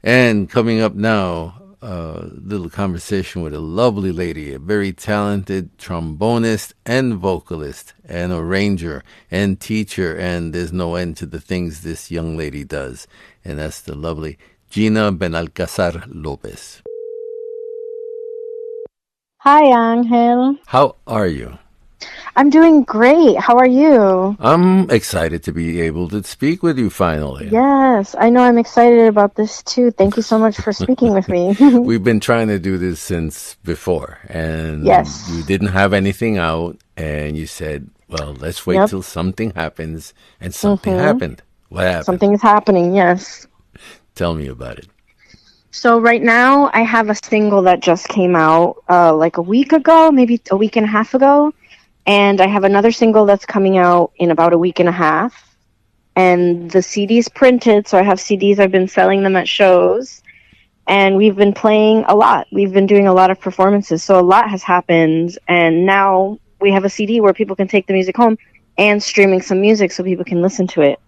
And coming up now, a little conversation with a lovely lady, a very talented trombonist and vocalist and arranger and teacher. And there's no end to the things this young lady does. And that's the lovely Gina Benalcazar Lopez. Hi, Angel. How are you? I'm doing great. How are you? I'm excited to be able to speak with you finally. Yes, I know I'm excited about this too. Thank you so much for speaking with me. We've been trying to do this since before, and you Yes. didn't have anything out, and you said, well, let's wait Yep. till something happens, and something Mm-hmm. happened. What happened? Something is happening, yes. Tell me about it. So right now I have a single that just came out like a week ago, maybe a week and a half ago. And I have another single that's coming out in about a week and a half. And the CD's printed, so I have CDs. I've been selling them at shows. And we've been playing a lot. We've been doing a lot of performances. So a lot has happened. And now we have a CD where people can take the music home and streaming some music so people can listen to it.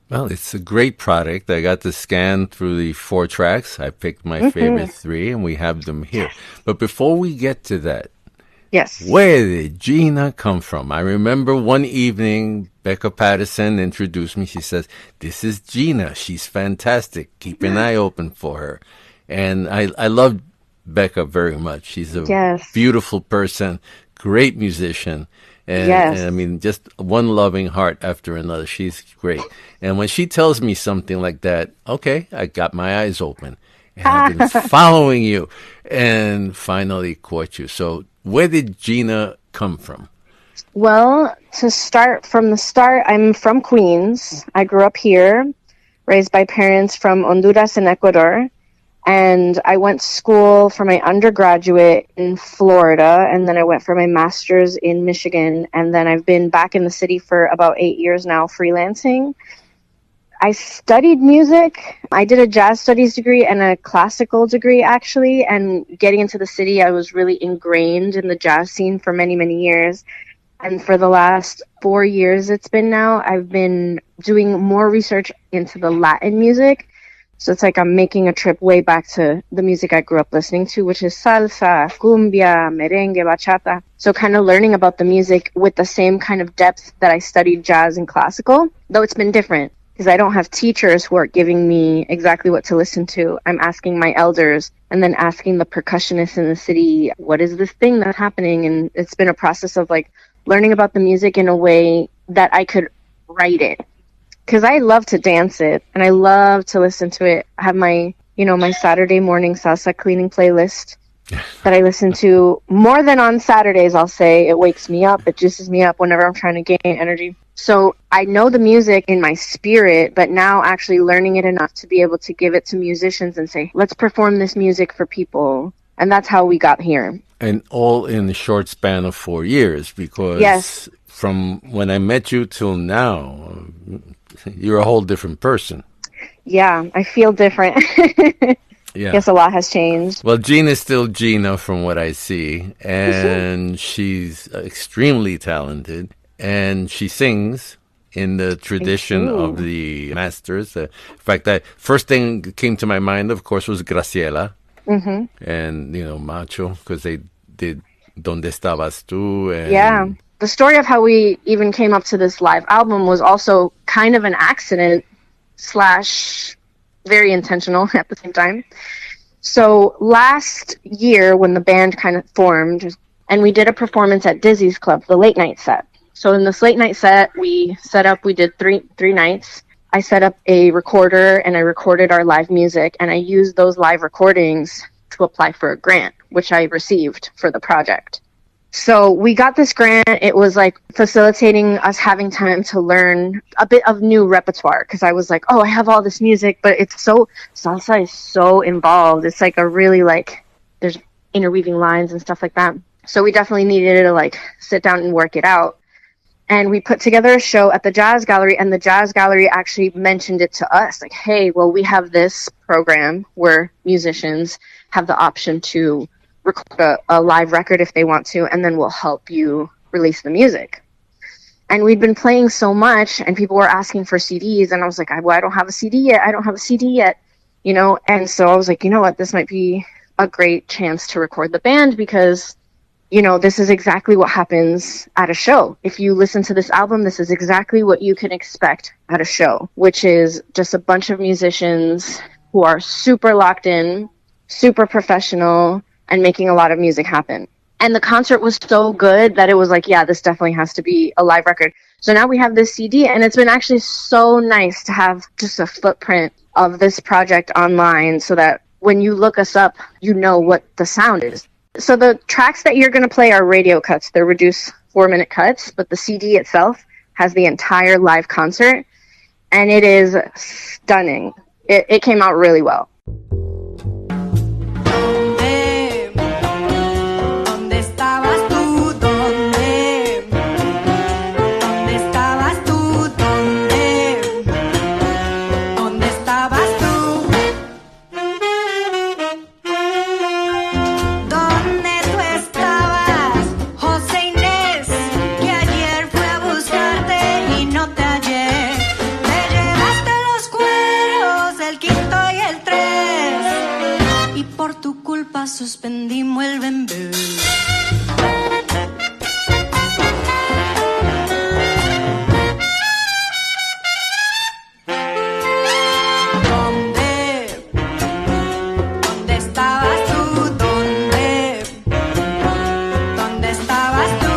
Well, it's a great product. I got to scan through the 4 tracks. I picked my Hmm. favorite 3, and we have them here. But before we get to that, Yes. where did Gina come from? I remember one evening, Becca Patterson introduced me. She says, "This is Gina. She's fantastic. Keep an eye open for her." And I love Becca very much. She's a Yes. beautiful person, great musician. And I Yes. mean, just one loving heart after another. She's great. And when she tells me something like that, okay, I got my eyes open. And I've been following you and finally caught you. So where did Gina come from? Well, to start from the start, I'm from Queens. I grew up here, raised by parents from Honduras and Ecuador. And I went to school for my undergraduate in Florida, and then I went for my master's in Michigan. And then I've been back in the city for about 8 years now, freelancing. I studied music. I did a jazz studies degree and a classical degree, actually. And getting into the city, I was really ingrained in the jazz scene for many, many years. And for the last 4 years it's been now, I've been doing more research into the Latin music. So it's like I'm making a trip way back to the music I grew up listening to, which is salsa, cumbia, merengue, bachata. So kind of learning about the music with the same kind of depth that I studied jazz and classical, though it's been different because I don't have teachers who are giving me exactly what to listen to. I'm asking my elders and then asking the percussionists in the city, what is this thing that's happening? And it's been a process of like learning about the music in a way that I could write it. Because I love to dance it and I love to listen to it. I have my Saturday morning salsa cleaning playlist that I listen to more than on Saturdays, I'll say. It wakes me up, it juices me up whenever I'm trying to gain energy. So I know the music in my spirit, but now actually learning it enough to be able to give it to musicians and say, let's perform this music for people. And that's how we got here. And all in a short span of 4 years, Yes. because from when I met you till now, you're a whole different person. Yeah, I feel different. Yeah. Guess a lot has changed. Well, Gina's still Gina from what I see, and she's extremely talented, and she sings in the I tradition of do. the masters. In fact, that first thing that came to my mind, of course, was Graciela Hmm. and Macho, because they did "Donde estabas tú?" Yeah. and The story of how we even came up to this live album was also kind of an accident slash very intentional at the same time. So last year when the band kind of formed and we did a performance at Dizzy's Club, the late night set. So in this late night set, we did three nights. I set up a recorder and I recorded our live music and I used those live recordings to apply for a grant, which I received for the project. So we got this grant. It was like facilitating us having time to learn a bit of new repertoire because I was like, oh, I have all this music, but salsa is so involved. It's like a really like, there's interweaving lines and stuff like that. So we definitely needed to like sit down and work it out. And we put together a show at the Jazz Gallery, and the Jazz Gallery actually mentioned it to us like, hey, well, we have this program where musicians have the option to record a live record if they want to, and then we'll help you release the music. And we'd been playing so much, and people were asking for CDs, and I was like, well, I don't have a CD yet. I don't have a CD yet. And so I was like, you know what, this might be a great chance to record the band because, this is exactly what happens at a show. If you listen to this album, this is exactly what you can expect at a show, which is just a bunch of musicians who are super locked in, super professional, and making a lot of music happen. And the concert was so good that it was like, yeah, this definitely has to be a live record. So now we have this CD, and it's been actually so nice to have just a footprint of this project online so that when you look us up, you know what the sound is. So the tracks that you're going to play are radio cuts. They're reduced 4-minute cuts, but the CD itself has the entire live concert, and it is stunning. It came out really well. Suspendimos el bembé. ¿Dónde estabas tú? ¿Dónde estabas tú?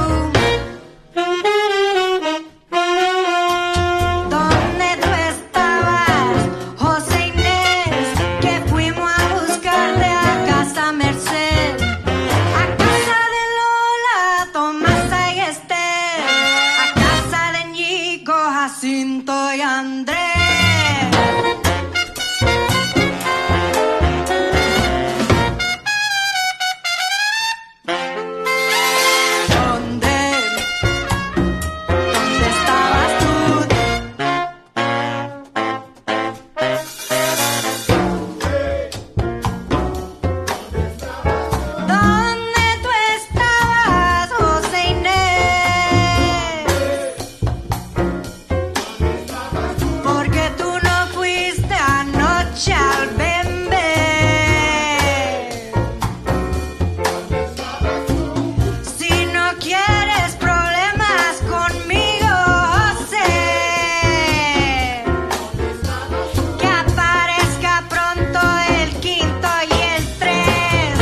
¿Dónde tú estabas, José Inés? Que fuimos a buscarte a casa Merced, a casa de Lola, Tomasa y Esther, a casa de Ñico, Jacinto y Andrés. ¿Dónde estabas tú? ¿Dónde tú estabas, José Inés? Porque tú no fuiste anoche al bembé. Si no quieres problemas conmigo, José, que aparezca pronto el quinto y el tres.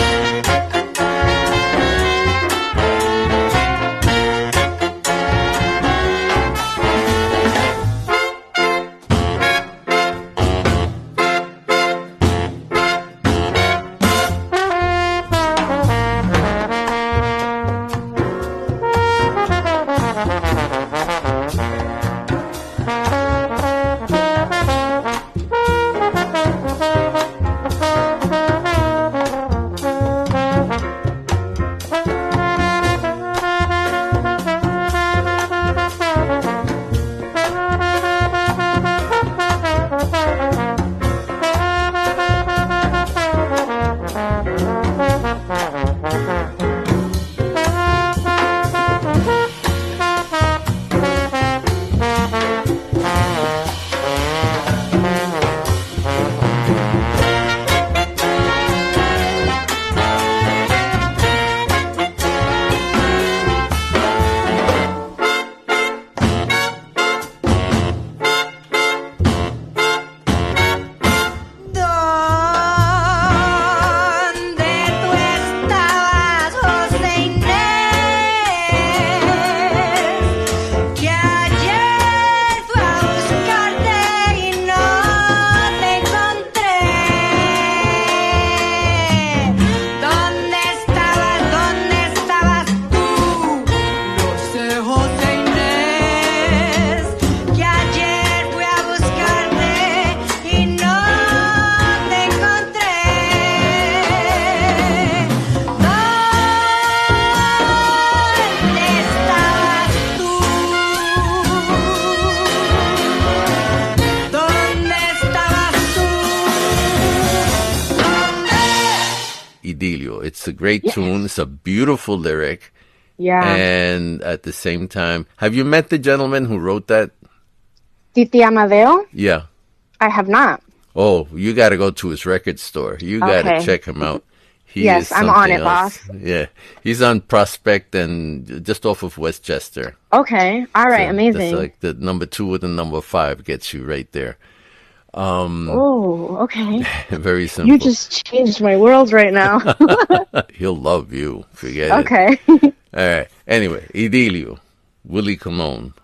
¿Dónde tú estabas, José Inés? Que ayer fui a buscarte y no te encontré. ¿Dónde estabas tú? No sé, José Inés, que ayer fui a buscarte y no te encontré. ¿Dónde estabas tú? ¿Dónde estabas tú? Idilio. It's a great tune. It's a beautiful lyric. Yeah. And at the same time, have you met the gentleman who wrote that? Titi Amadeo? Yeah. I have not. Oh, you got to go to his record store. You got to Okay. check him out. He is Yes, I'm on something it, else. boss. Yeah, he's on Prospect and just off of Westchester. Okay. All right. So that's Amazing. like the number 2 with the number 5 gets you right there. Oh, okay. Very You simple. just changed my world right now. He'll love you. Forget it. Okay. All right. Anyway, Idilio, Willie Colon.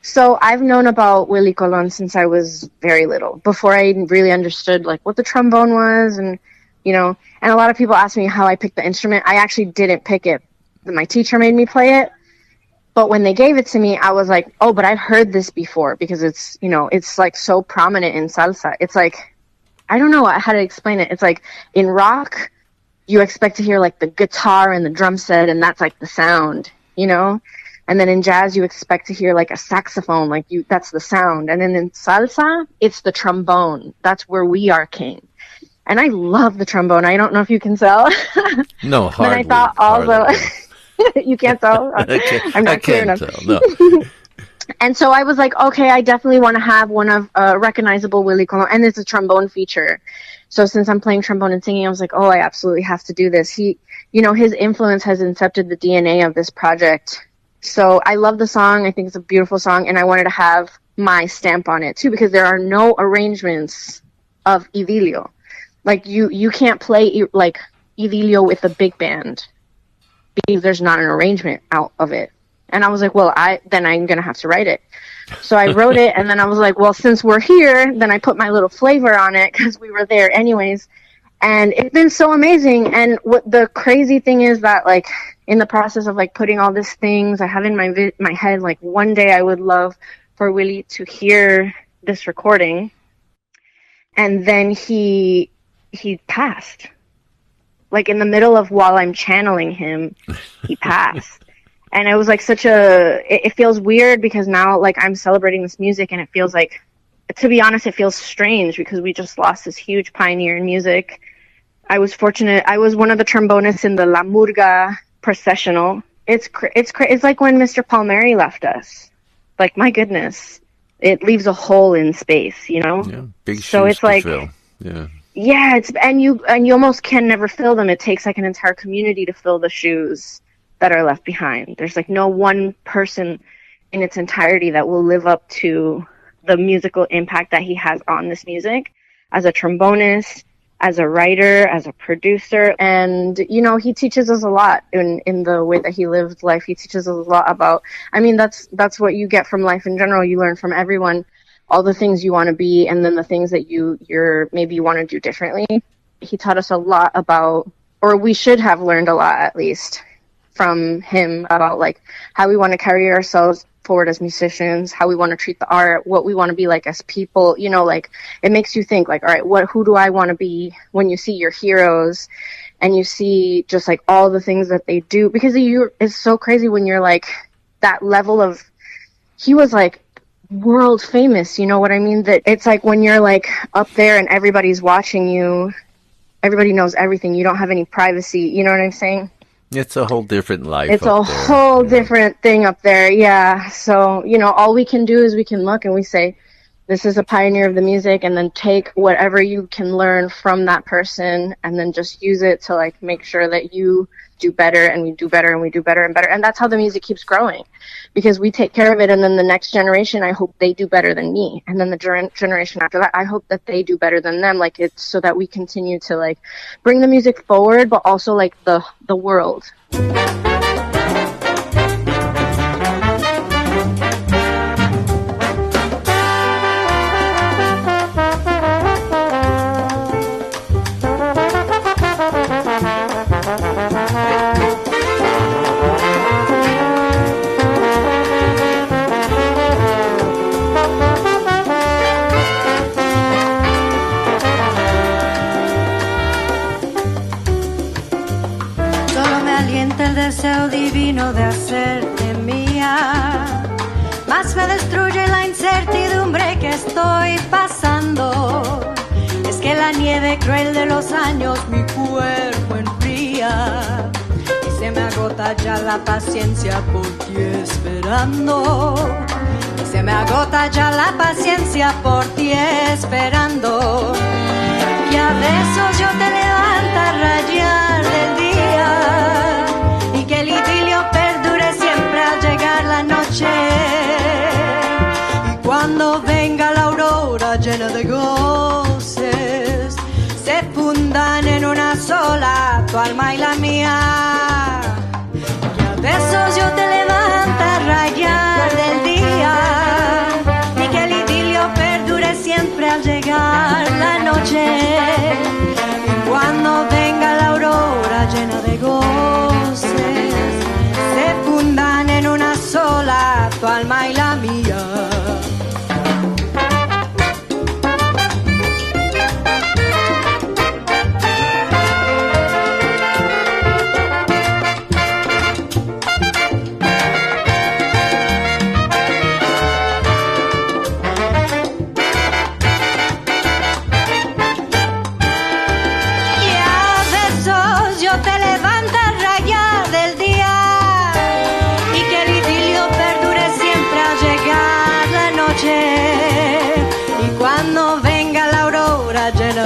So I've known about Willie Colon since I was very little, before I really understood like what the trombone was, and and a lot of people ask me how I picked the instrument. I actually didn't pick it. My teacher made me play it. But when they gave it to me, I was like, oh, but I've heard this before, because it's like so prominent in salsa. It's like, I don't know how to explain it. It's like in rock, you expect to hear like the guitar and the drum set, and that's like the sound. And then in jazz, you expect to hear like a saxophone, that's the sound. And then in salsa, it's the trombone. That's where we are king. And I love the trombone. I don't know if you can tell. No, Then I hardly. thought also, Hardly. you can't tell. I'm I not clear can't enough. tell. No. And so I was like, okay, I definitely want to have one of recognizable Willie Colon, and it's a trombone feature. So since I'm playing trombone and singing, I was like, oh, I absolutely have to do this. His influence has incepted the DNA of this project. So I love the song. I think it's a beautiful song, and I wanted to have my stamp on it too, because there are no arrangements of Idilio. Like you can't play like Idilio with a big band, because there's not an arrangement out of it. And I was like, well, then I'm going to have to write it. So I wrote it, and then I was like, well, since we're here, then I put my little flavor on it, because we were there anyways. And it's been so amazing. And what the crazy thing is that, like, in the process of, like, putting all these things, I have in my head, like, one day I would love for Willie to hear this recording. And then he passed. Like, in the middle of while I'm channeling him, he passed. And it was like it feels weird, because now like I'm celebrating this music, and it feels like, to be honest, it feels strange, because we just lost this huge pioneer in music. I was fortunate. I was one of the trombonists in the La Murga processional. It's like when Mr. Palmieri left us. Like, my goodness, it leaves a hole in space, Yeah, big So shoes it's to like, fill. Yeah. yeah, and you almost can never fill them. It takes like an entire community to fill the shoes that are left behind. There's like no one person in its entirety that will live up to the musical impact that he has on this music as a trombonist, as a writer, as a producer. And, he teaches us a lot in the way that he lived life. He teaches us a lot about, that's what you get from life in general. You learn from everyone, all the things you want to be, and then the things that you're maybe you want to do differently. He taught us a lot about, or we should have learned a lot at least, from him about like how we want to carry ourselves forward as musicians, how we want to treat the art, what we want to be like as people. Like, it makes you think like, all right, who do I want to be when you see your heroes and you see just like all the things that they do, because it's so crazy when you're like that level of, he was like world famous, you know what I mean? That it's like when you're like up there and everybody's watching you, everybody knows everything, you don't have any privacy, you know what I'm saying? It's a whole different life. It's up a there. whole different thing up there, yeah. So, all we can do is we can look and we say, this is a pioneer of the music, and then take whatever you can learn from that person, and then just use it to like make sure that you do better, and we do better, and we do better and better. And that's how the music keeps growing, because we take care of it, and then the next generation, I hope they do better than me, and then the generation after that, I hope that they do better than them. Like, it's so that we continue to like bring the music forward, but also like the world. El deseo divino de hacerte mía, más me destruye la incertidumbre que estoy pasando. Es que la nieve cruel de los años mi cuerpo enfría, y se me agota ya la paciencia por ti esperando. Se me agota ya la paciencia por ti esperando. Que a besos yo te levanta a rayar del día y que el idilio perdure siempre al llegar la noche. Y cuando venga la aurora llena de goces, se fundan en una sola tu alma y la mía. Que a besos yo te levanta a rayar del día y que el idilio perdure siempre al llegar la noche. Y cuando venga la aurora llena de goces, se fundan en una sola tu alma y la mía.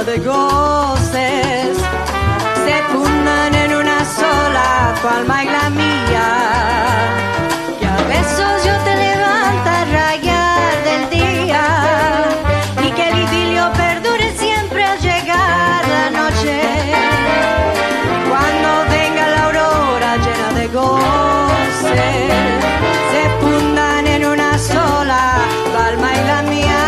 De goces se fundan en una sola tu alma y la mía. Y a besos yo te levanta a rayar del día y que el idilio perdure siempre al llegar la noche. Y cuando venga la aurora llena de goces, se fundan en una sola tu alma y la mía.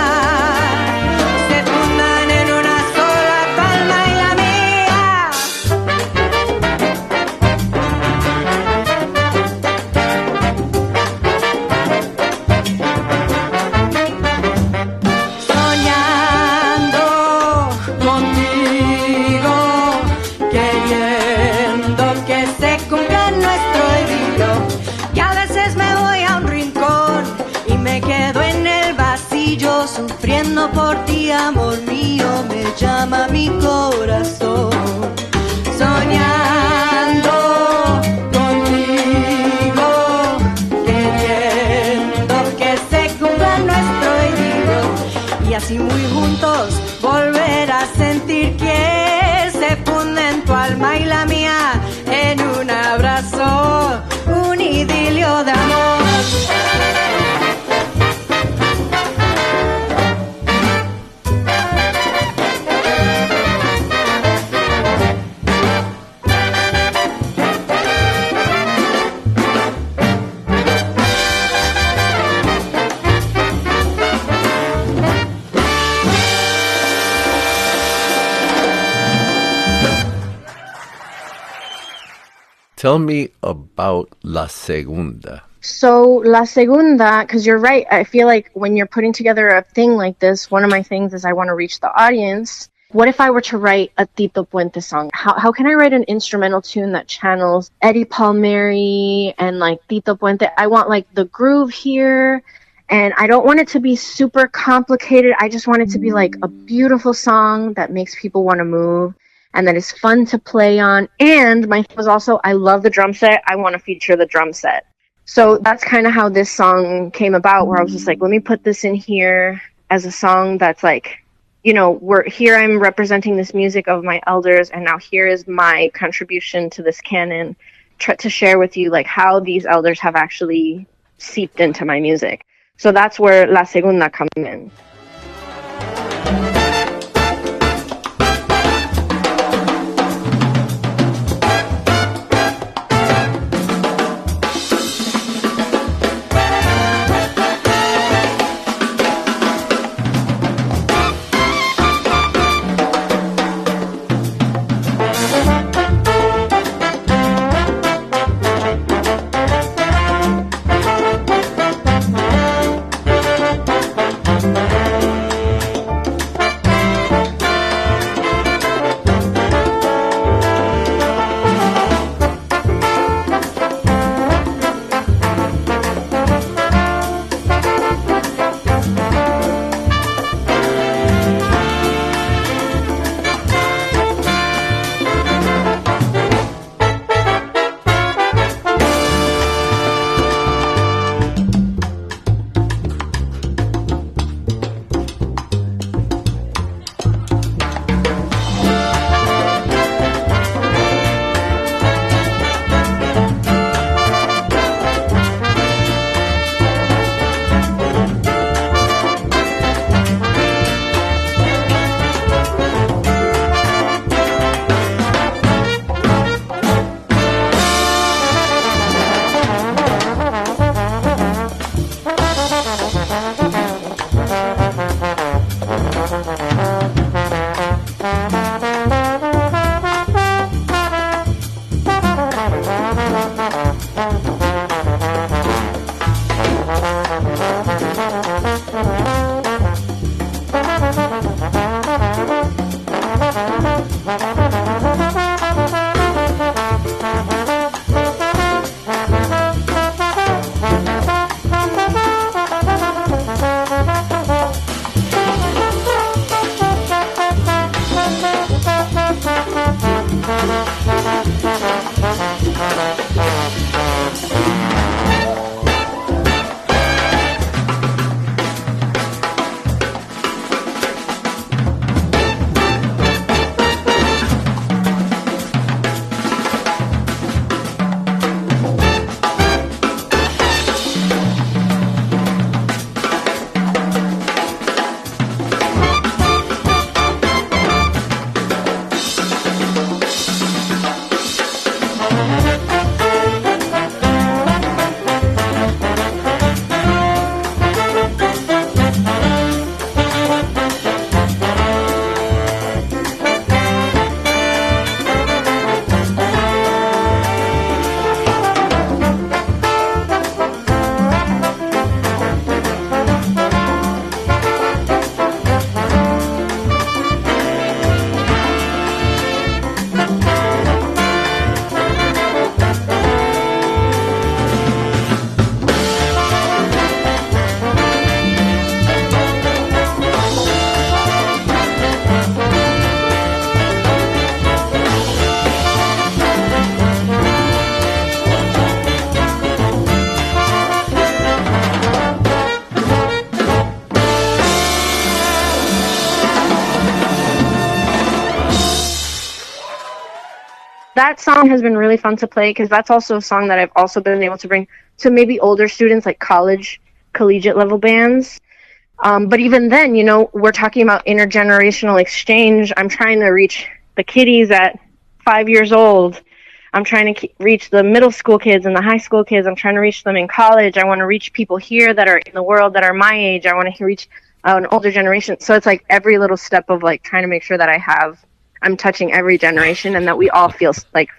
Sufriendo por ti, amor mío, me llama mi corazón. Soñando contigo, queriendo que se cumpla nuestro idilio y así muy juntos volver a sentir que se funden tu alma y la mía en un abrazo, un idilio de amor. Tell me about La Segunda. So La Segunda, because you're right, I feel like when you're putting together a thing like this, one of my things is I want to reach the audience. What if I were to write a Tito Puente song? How can I write an instrumental tune that channels Eddie Palmieri and like Tito Puente? I want like the groove here, and I don't want it to be super complicated. I just want it to be like a beautiful song that makes people want to move and that is fun to play on. And my thing was also, I love the drum set. I want to feature the drum set. So that's kind of how this song came about, where I was just like, let me put this in here as a song that's like, you know, I'm representing this music of my elders, and now here is my contribution to this canon, to share with you like how these elders have actually seeped into my music. So that's where La Segunda comes in. that song has been really fun to play because that's also a song that I've also been able to bring to maybe older students, like collegiate level bands. But even then, we're talking about intergenerational exchange. I'm trying to reach the kiddies at 5 years old. I'm trying to reach the middle school kids and the high school kids. I'm trying to reach them in college. I want to reach people here that are in the world that are my age. I want to reach an older generation. So it's like every little step of like trying to make sure that I'm touching every generation and that we all feel like,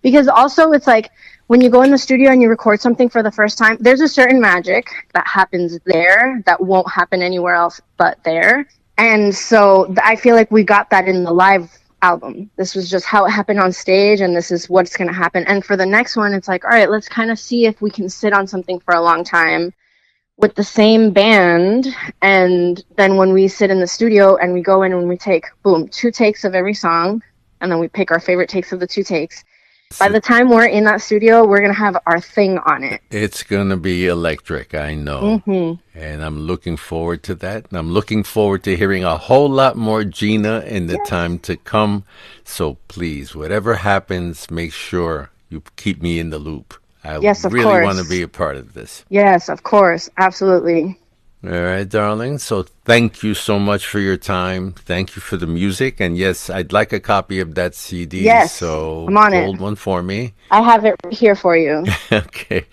because also it's like when you go in the studio and you record something for the first time, there's a certain magic that happens there that won't happen anywhere else but there. And so I feel like we got that in the live album. This was just how it happened on stage, and this is what's going to happen. And for the next one, it's like, all right, let's kind of see if we can sit on something for a long time with the same band. And then when we sit in the studio and we go in and we take, boom, 2 takes of every song, and then we pick our favorite takes of the 2 takes. By the time we're in that studio, we're going to have our thing on it. It's going to be electric, I know. Mm-hmm. And I'm looking forward to that. And I'm looking forward to hearing a whole lot more Gina in the time to come. So please, whatever happens, make sure you keep me in the loop. I really want to be a part of this. Yes, of course. Absolutely. All right, darling. So thank you so much for your time. Thank you for the music. And yes, I'd like a copy of that CD. Yes, so I'm on hold it. one for me. I have it here for you. Okay.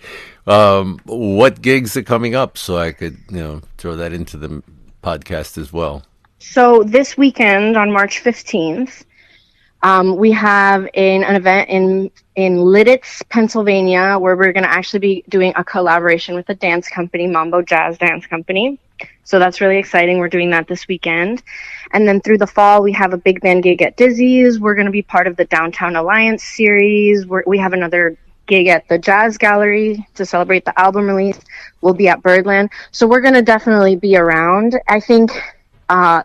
What gigs are coming up so I could, throw that into the podcast as well? So this weekend on March 15th, we have an event in Lidditz, Pennsylvania, where we're going to actually be doing a collaboration with a dance company, Mambo Jazz Dance Company. So that's really exciting. We're doing that this weekend. And then through the fall, we have a big band gig at Dizzy's. We're going to be part of the Downtown Alliance series. We have another gig at the Jazz Gallery to celebrate the album release. We'll be at Birdland. So we're going to definitely be around. I think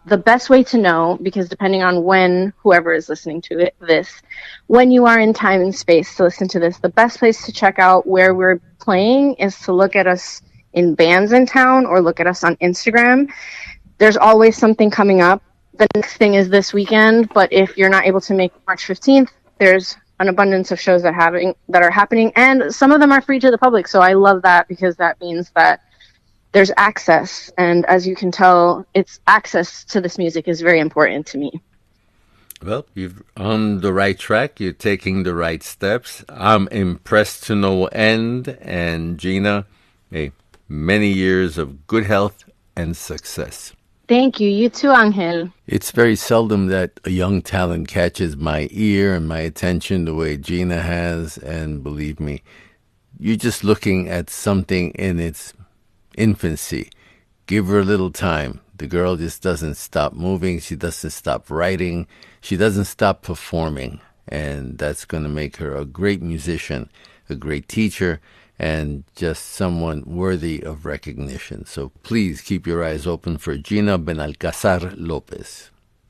the best way to know, because depending on when whoever is listening to when you are in time and space to listen to this, the best place to check out where we're playing is to look at us in bands in town or look at us on Instagram. There's always something coming up. The next thing is this weekend, but if you're not able to make March 15th, there's an abundance of shows that are happening, and some of them are free to the public. So I love that because that means that there's access, and as you can tell, it's access to this music is very important to me. Well, you're on the right track. You're taking the right steps. I'm impressed to no end. And Gina, hey, many years of good health and success. Thank you. You too, Angel. It's very seldom that a young talent catches my ear and my attention the way Gina has. And believe me, you're just looking at something in its infancy. Give her a little time. The girl just doesn't stop moving. She doesn't stop writing. She doesn't stop performing. And that's going to make her a great musician, a great teacher, and just someone worthy of recognition. So please keep your eyes open for Gina Benalcázar Lopez.